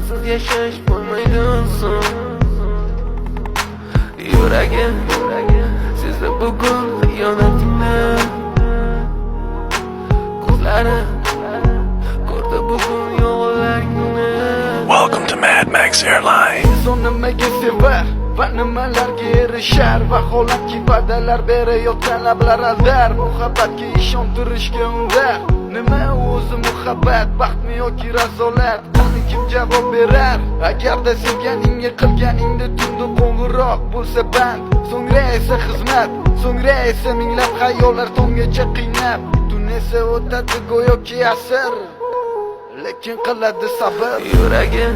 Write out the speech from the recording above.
sensiz yashash bo'lmaydi inson. Yuragim sezdi bugun xiyonatingni, ko'zlarim ko'rdi bugun yolg'onlaringni. Welcome to Mad Max Airlines. İnson nimaga sevar va nimalarga erishar, vaholanki va'dalar berayotgan lablar aldar. Muhabbatga ishontirishga undar. Nima o'zi muhabbat, baxtmi yoki razolat? Buni kim javob berar? Agarda sevganingga qilganingda tunda qo'ng'iroq bo'lsa band, so'ngra esa xizmat, so'ngra esa minglab xayollar tonggacha qiynab. Tun esa o'tadi go'yoki asr, lekin qiladi sabr. Yuragim